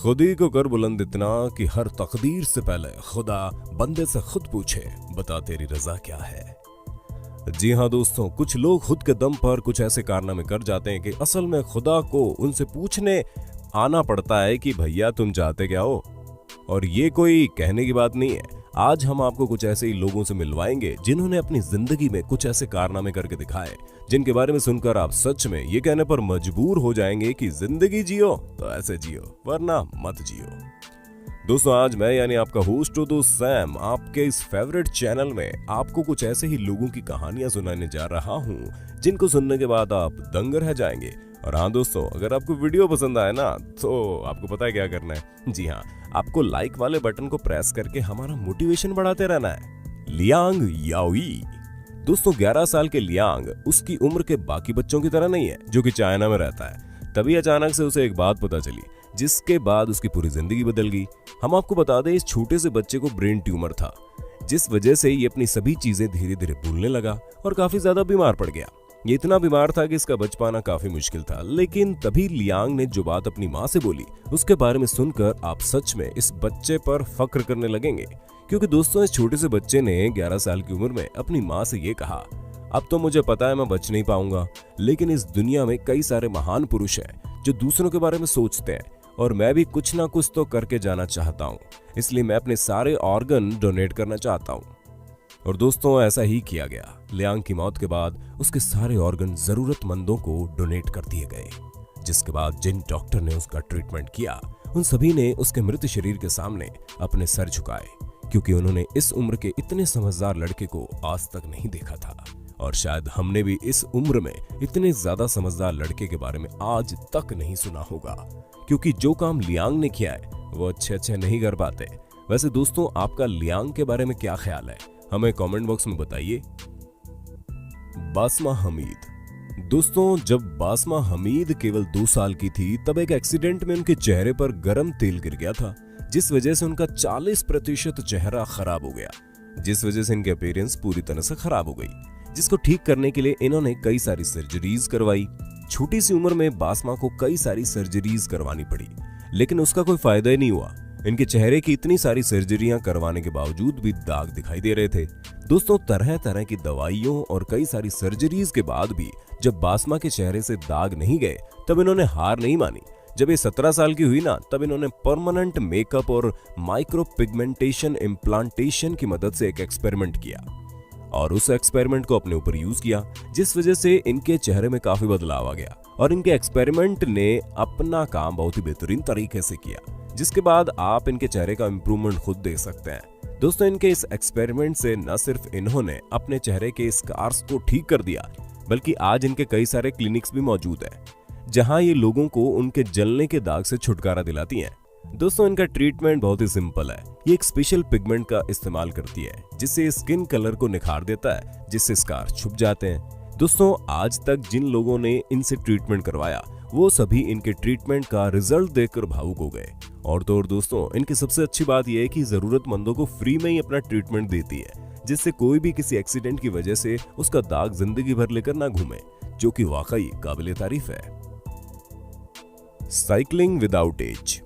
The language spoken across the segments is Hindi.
खुद ही को कर बुलंद इतना कि हर तकदीर से पहले खुदा बंदे से खुद पूछे, बता तेरी रजा क्या है। जी हाँ दोस्तों, कुछ लोग खुद के दम पर कुछ ऐसे कारनामे कर जाते हैं कि असल में खुदा को उनसे पूछने आना पड़ता है कि भैया तुम चाहते क्या हो। और ये कोई कहने की बात नहीं है। आज हम आपको कुछ ऐसे ही लोगों से मिलवाएंगे जिन्होंने अपनी जिंदगी में कुछ ऐसे कारनामे करके दिखाए जिनके बारे में सुनकर आप सच में ये कहने पर मजबूर हो जाएंगे कि जिंदगी जियो तो ऐसे जियो, वरना मत जियो। दोस्तों, आज मैं यानी आपका होस्ट दोस्त सैम आपके इस फेवरेट चैनल में आपको कुछ ऐसे ही लोगों की कहानियां सुनाने जा रहा हूं जिनको सुनने के बाद आप दंग रह जाएंगे। और हाँ दोस्तों, अगर आपको वीडियो पसंद आए ना तो आपको पता है क्या करना है। जी हाँ, आपको लाइक वाले बटन को प्रेस करके हमारा मोटिवेशन बढ़ाते रहना है। Liang yaoi. दोस्तों, 11 साल के लियांग उसकी उम्र के बाकी बच्चों की तरह नहीं है जो कि चाइना में रहता है। तभी अचानक से उसे एक बात पता चली जिसके बाद उसकी पूरी जिंदगी बदल गई। हम आपको बता दें, इस छोटे से बच्चे को ब्रेन ट्यूमर था जिस वजह से ये अपनी सभी चीजें धीरे धीरे भूलने लगा और काफी ज्यादा बीमार पड़ गया। ये इतना बीमार था कि इसका बच पाना काफी मुश्किल था। लेकिन तभी लियांग ने जो बात अपनी माँ से बोली उसके बारे में सुनकर आप सच में इस बच्चे पर फक्र करने लगेंगे। क्योंकि दोस्तों, इस छोटे से बच्चे ने 11 साल की उम्र में अपनी माँ से ये कहा, अब तो मुझे पता है मैं बच नहीं पाऊंगा, लेकिन इस दुनिया में कई सारे महान पुरुष हैं जो दूसरों के बारे में सोचते हैं और मैं भी कुछ ना कुछ तो करके जाना चाहता हूँ, इसलिए मैं अपने सारे ऑर्गन डोनेट करना चाहता हूँ। और दोस्तों, ऐसा ही किया गया। लियांग की मौत के बाद उसके सारे ऑर्गन जरूरतमंदों को डोनेट कर दिए गए, जिसके बाद जिन डॉक्टर ने उसका ट्रीटमेंट किया उन सभी ने उसके मृत शरीर के सामने अपने सर झुकाए, क्योंकि उन्होंने इस उम्र के इतने समझदार लड़के को आज तक नहीं देखा था। और शायद हमने भी इस उम्र में इतने ज्यादा समझदार लड़के के बारे में आज तक नहीं सुना होगा, क्योंकि जो काम लियांग ने किया है वो अच्छे नहीं कर पाते। वैसे दोस्तों, आपका लियांग के बारे में क्या ख्याल है, हमें कमेंट बॉक्स में बताइए। बासमा हमीद। दोस्तों, जब बासमा हमीद केवल 2 साल की थी तब एक एक्सीडेंट में उनके चेहरे पर गर्म तेल गिर गया था, जिस वजह से उनका 40% चेहरा खराब हो गया, जिस वजह से इनकी अपीयरेंस पूरी तरह से खराब हो गई, जिसको ठीक करने के लिए इन्होंने कई सारी सर्जरीज करवाई। छोटी सी उम्र में बासमा को कई सारी सर्जरीज करवानी पड़ी, लेकिन उसका कोई फायदा ही नहीं हुआ। इनके चेहरे की इतनी सारी सर्जरियां करवाने के बावजूद भी दाग दिखाई दे रहे थे। दोस्तों, तरह तरह की दवाइयों और कई सारी सर्जरीज के बाद भी जब बासमा के चेहरे से दाग नहीं गए तब इन्होंने हार नहीं मानी। जब ये 17 साल की हुई ना, तब इन्होंने परमानेंट मेकअप और माइक्रो पिगमेंटेशन इम्प्लांटेशन की मदद से एक एक्सपेरिमेंट किया और उस एक्सपेरिमेंट को अपने ऊपर यूज किया, जिस वजह से इनके चेहरे में काफी बदलाव आ गया और इनके एक्सपेरिमेंट ने अपना काम बहुत ही बेहतरीन तरीके से किया, जिसके बाद आप इनके चेहरे का इंप्रूवमेंट खुद देख सकते हैं। दोस्तों, इनके इस एक्सपेरिमेंट से न सिर्फ इन्होंने अपने चेहरे के स्कार्स को ठीक कर दिया, बल्कि आज इनके कई सारे क्लिनिक्स भी मौजूद हैं जहां ये लोगों को उनके जलने के दाग से छुटकारा दिलाती हैं। दोस्तों, इनका ट्रीटमेंट बहुत ही सिंपल है। ये एक स्पेशल पिगमेंट का इस्तेमाल करती है जिससे स्किन कलर को निखार देता है, जिससे स्कार छुप जाते हैं। दोस्तों, आज तक जिन लोगों ने इनसे ट्रीटमेंट करवाया वो सभी इनके ट्रीटमेंट का रिजल्ट देखकर भावुक हो गए। और तो और दोस्तों, इनकी सबसे अच्छी बात यह है कि जरूरतमंदों को फ्री में ही अपना ट्रीटमेंट देती है, जिससे कोई भी किसी एक्सीडेंट की वजह से उसका दाग जिंदगी भर लेकर ना घूमे, जो कि वाकई काबिले तारीफ है। Cycling without age.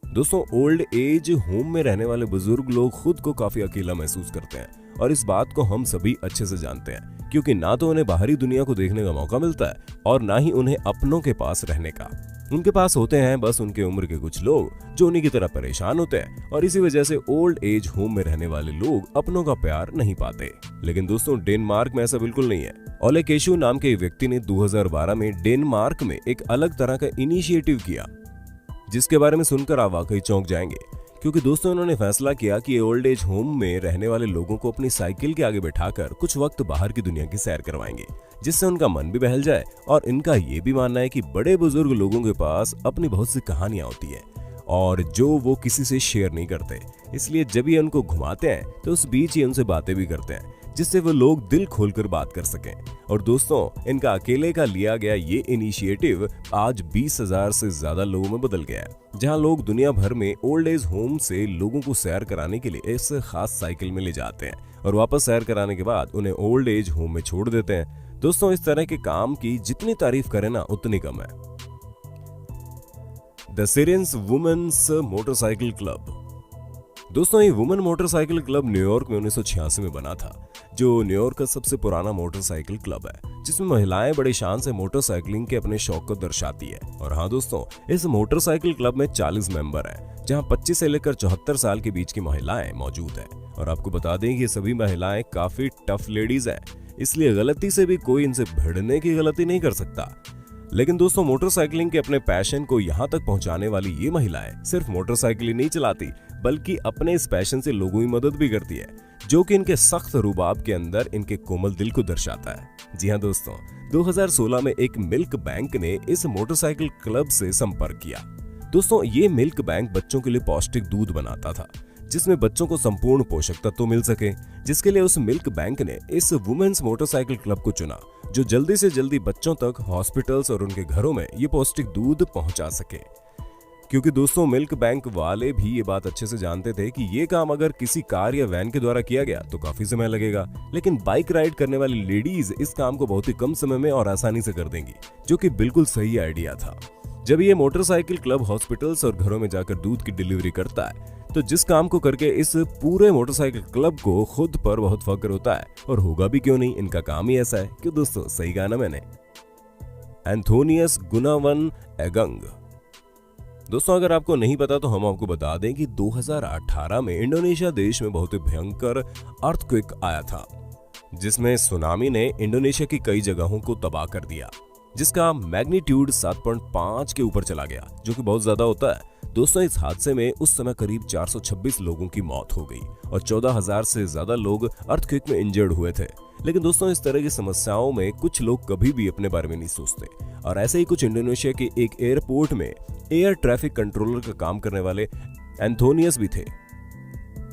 दोस्तों, ओल्ड एज होम में रहने वाले बुजुर्ग लोग खुद को काफी अकेला महसूस करते हैं और इस बात को हम सभी अच्छे से जानते हैं, क्योंकि ना तो उन्हें बाहरी दुनिया को देखने का मौका मिलता है और ना ही उन्हें अपनों के पास रहने का। उनके पास होते हैं बस उनके उम्र के कुछ लोग जो उन्हीं की तरह परेशान होते हैं, और इसी वजह से ओल्ड एज होम में रहने वाले लोग अपनों का प्यार नहीं पाते। लेकिन दोस्तों, डेनमार्क में ऐसा बिल्कुल नहीं है। ओले केशु नाम के व्यक्ति ने 2012 में डेनमार्क में एक अलग तरह का इनिशिएटिव किया, जिसके बारे में सुनकर आप वाकई चौंक जाएंगे, क्योंकि दोस्तों, उन्होंने फैसला किया कि ओल्ड एज होम में रहने वाले लोगों को अपनी साइकिल के आगे बैठाकर कुछ वक्त बाहर की दुनिया की सैर करवाएंगे, जिससे उनका मन भी बहल जाए। और इनका ये भी मानना है कि बड़े बुजुर्ग लोगों के पास अपनी बहुत सी कहानियां होती है और जो वो किसी से शेयर नहीं करते, इसलिए जब ये उनको घुमाते हैं तो उस बीच ही उनसे बातें भी करते हैं, जिससे वो लोग दिल खोलकर बात कर सकें। और दोस्तों, इनका अकेले का लिया गया ये इनिशिएटिव आज 20,000 से ज्यादा लोगों में बदल गया है, जहां लोग दुनिया भर में ओल्ड एज होम से लोगों को सैर कराने के लिए इस खास साइकिल में ले जाते हैं और वापस सैर कराने के बाद उन्हें ओल्ड एज होम में छोड़ देते हैं। दोस्तों, इस तरह के काम की जितनी तारीफ करें ना उतनी कम है। The Sirens women's motorcycle club. दोस्तों, ये वुमेन मोटरसाइकिल क्लब न्यूयॉर्क में 1986 में बना था, जो न्यूयॉर्क का सबसे पुराना मोटरसाइकिल क्लब है, जिसमें महिलाएं बड़े शान से मोटरसाइकिलिंग के अपने शौक को दर्शाती है। और हाँ दोस्तों, इस मोटरसाइकिल क्लब में 40 मेंबर हैं, जहां 25 से लेकर 74 साल के बीच की महिलाएं मौजूद हैं। और आपको बता दें कि ये सभी महिलाएं काफी टफ लेडीज हैं, इसलिए गलती से भी कोई इनसे भिड़ने की गलती नहीं कर सकता। लेकिन दोस्तों, मोटरसाइकिलिंग के अपने पैशन को यहाँ तक पहुँचाने वाली ये महिलाएं सिर्फ मोटरसाइकिल ही नहीं चलाती, बल्कि अपने इस पैशन से लोगों की मदद भी करती है, जो कि इनके सख्त रुबाब के अंदर इनके कोमल दिल को दर्शाता है। जी हाँ दोस्तों, 2016 में एक मिल्क बैंक ने इस मोटरसाइकिल क्लब से संपर्क किया। दोस्तों, ये मिल्क बैंक बच्चों के लिए पौष्टिक दूध बनाता था, जिसमें बच्चों को संपूर्ण पोषक तत्व मिल सके, जिसके लिए उस मिल्क बैंक ने इस वुमेन्स मोटरसाइकिल क्लब को चुना, जो जल्दी से जल्दी बच्चों तक हॉस्पिटल्स और उनके घरों में ये पौष्टिक दूध पहुंचा सके। क्योंकि दोस्तों, मिल्क बैंक वाले भी ये बात अच्छे से जानते थे कि ये काम अगर किसी कार या वैन के द्वारा किया गया तो काफी समय लगेगा, लेकिन बाइक राइड करने वाली लेडीज इस काम को बहुत ही कम समय में और आसानी से कर देंगी, जो कि बिल्कुल सही आइडिया था। जब ये मोटरसाइकिल क्लब हॉस्पिटल्स और घरों में जाकर दूध की डिलीवरी करता है, तो जिस काम को करके इस पूरे मोटरसाइकिल क्लब को खुद पर बहुत फख्र होता है, और होगा भी क्यों नहीं, इनका काम ही ऐसा है। क्यों दोस्तों, सही कहा ना मैंने। एंथोनियस गुनावन एगंग। दोस्तों, अगर आपको नहीं पता तो हम आपको बता दें कि 2018 में इंडोनेशिया देश में बहुत ही भयंकर अर्थक्वेक आया था, जिसमें सुनामी ने इंडोनेशिया की कई जगहों को तबाह कर दिया, जिसका मैग्नीट्यूड 7.5 के ऊपर चला गया, जो कि बहुत ज्यादा होता है। दोस्तों, इस हादसे में उस समय करीब 426 लोगों की मौत हो गई और 14,000 से ज्यादा लोग अर्थक्वेक में इंजर्ड हुए थे। लेकिन दोस्तों, इस तरह की समस्याओं में कुछ लोग कभी भी अपने बारे में नहीं सोचते, और ऐसे ही कुछ इंडोनेशिया के एक एयरपोर्ट में एयर ट्रैफिक कंट्रोलर का काम करने वाले एंथोनियस भी थे,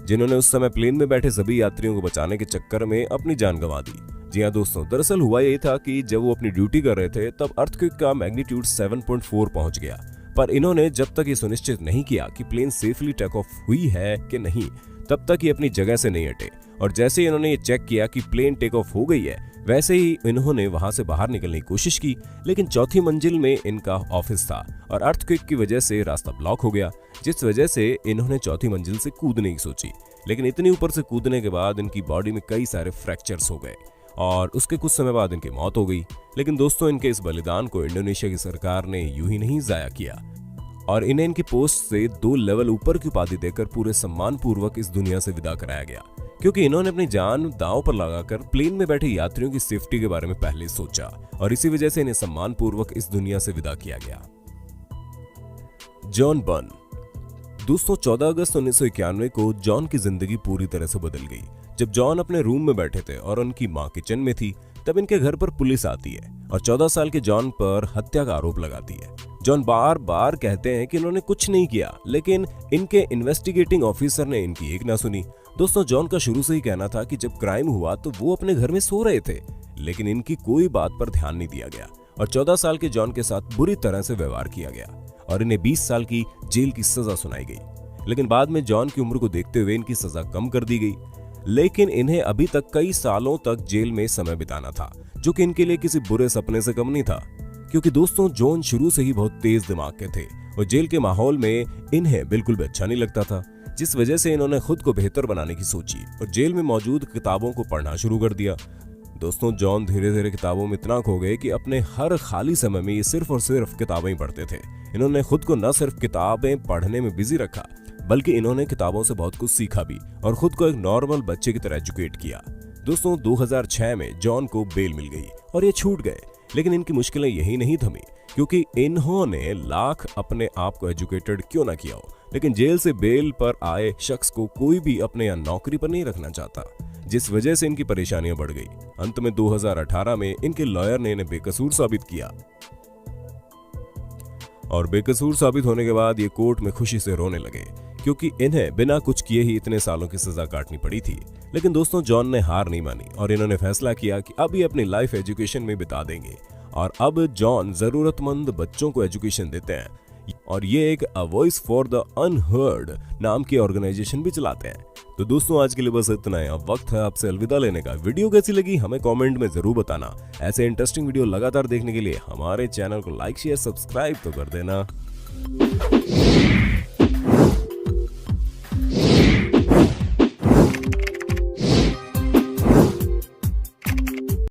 जिन्होंने उस समय प्लेन में बैठे सभी यात्रियों को बचाने के चक्कर में अपनी जान गंवा दी। जी हाँ दोस्तों, दरअसल हुआ यही था कि जब वो अपनी ड्यूटी कर रहे थे, तब अर्थक्वेक का मैग्नीट्यूड 7.4 पहुंच गया, पर इन्होंने जब तक ये सुनिश्चित नहीं किया कि प्लेन सेफली टेक ऑफ हुई है कि नहीं, तब तक ये अपनी जगह से नहीं हटे। और जैसे ही इन्होंने ये चेक किया कि प्लेन टेक ऑफ हो गई है, वैसे ही इन्होंने वहां से बाहर निकलने की कोशिश की, लेकिन चौथी मंजिल में इनका ऑफिस था और अर्थक्वेक की वजह से रास्ता ब्लॉक हो गया, जिस वजह से इन्होंने चौथी मंजिल से कूदने की सोची। लेकिन इतनी ऊपर से कूदने के बाद इनकी बॉडी में कई सारे फ्रैक्चर्स हो गए और उसके कुछ समय बाद इनकी मौत हो गई। लेकिन दोस्तों, इनके इस बलिदान को इंडोनेशिया की सरकार ने यूं ही नहीं जाया किया और इन्हें इनकी पोस्ट से 2 लेवल ऊपर की उपाधि देकर पूरे सम्मान पूर्वक इस दुनिया से विदा कराया गया, क्योंकि इन्होंने अपनी जान दांव पर लगाकर प्लेन में बैठे यात्रियों की सेफ्टी के बारे में पहले सोचा, और इसी वजह से इन्हें सम्मान पूर्वक इस दुनिया से विदा किया गया। John burn. दोस्तों, 14 अगस्त 1991 को जॉन की जिंदगी पूरी तरह से बदल गई। जब जॉन अपने रूम में बैठे थे और उनकी मां किचन में थी, तब इनके घर पर पुलिस आती है और 14 साल के जॉन पर हत्या का आरोप लगाती है। जॉन बार बार कहते हैं कि इन्होंने कुछ नहीं किया, लेकिन इनके इन्वेस्टिगेटिंग ऑफिसर ने इनकी एक ना सुनी। दोस्तों, जॉन का शुरू से ही कहना था कि जब क्राइम हुआ तो वो अपने घर में सो रहे थे, लेकिन इनकी कोई बात पर ध्यान नहीं दिया गया और 14 साल के जॉन के साथ बुरी तरह से व्यवहार किया गया और इन्हें 20 साल की जेल की सजा सुनाई गई। लेकिन बाद में जॉन की उम्र को देखते हुए इनकी सजा कम कर दी गई, लेकिन इन्हें अभी तक कई सालों तक जेल में समय बिताना था, जो कि इनके लिए किसी बुरे सपने से कम नहीं था। क्योंकि दोस्तों, जॉन शुरू से ही बहुत तेज दिमाग के थे और जेल के माहौल में इन्हें बिल्कुल भी अच्छा नहीं लगता था, जिस वजह से इन्होंने खुद को बेहतर बनाने की सोची और जेल में मौजूद किताबों को पढ़ना शुरू कर दिया। दोस्तों, जॉन धीरे धीरे किताबों में इतना खो गए कि अपने हर खाली समय में ये सिर्फ और सिर्फ किताबें ही पढ़ते थे। इन्होंने खुद को न सिर्फ किताबें पढ़ने में बिजी रखा, बल्कि इन्होंने किताबों से बहुत कुछ सीखा भी और खुद को एक नॉर्मल बच्चे की तरह एजुकेट किया। दोस्तों, 2006 में जॉन को बेल मिल गई और ये छूट गए, लेकिन इनकी मुश्किलें यही नहीं थमी, क्योंकि इन्होंने लाख अपने आप को एजुकेटेड क्यों ना किया हो, लेकिन जेल से बेल पर आए शख्स को कोई भी अपने यहाँ नौकरी पर नहीं रखना चाहता, जिस वजह से इनकी परेशानियां बढ़ गई। अंत में 2018 में इनके लॉयर ने इन्हें बेकसूर साबित किया और बेकसूर साबित होने के बाद ये कोर्ट में खुशी से रोने लगे, क्योंकि इन्हें बिना कुछ किए ही इतने सालों की सजा काटनी पड़ी थी। लेकिन दोस्तों, जॉन ने हार नहीं मानी और इन्होंने फैसला किया कि अब ये अपनी लाइफ एजुकेशन में बिता देंगे और अब जॉन जरूरतमंद बच्चों को एजुकेशन देते हैं और ये एक a voice for the unheard नाम की ऑर्गेनाइजेशन भी चलाते हैं। तो दोस्तों, आज के लिए बस इतना है। अब वक्त है आपसे अलविदा लेने का। वीडियो कैसी लगी हमें कमेंट में जरूर बताना। ऐसे इंटरेस्टिंग वीडियो लगातार देखने के लिए हमारे चैनल को लाइक शेयर सब्सक्राइब तो कर देना।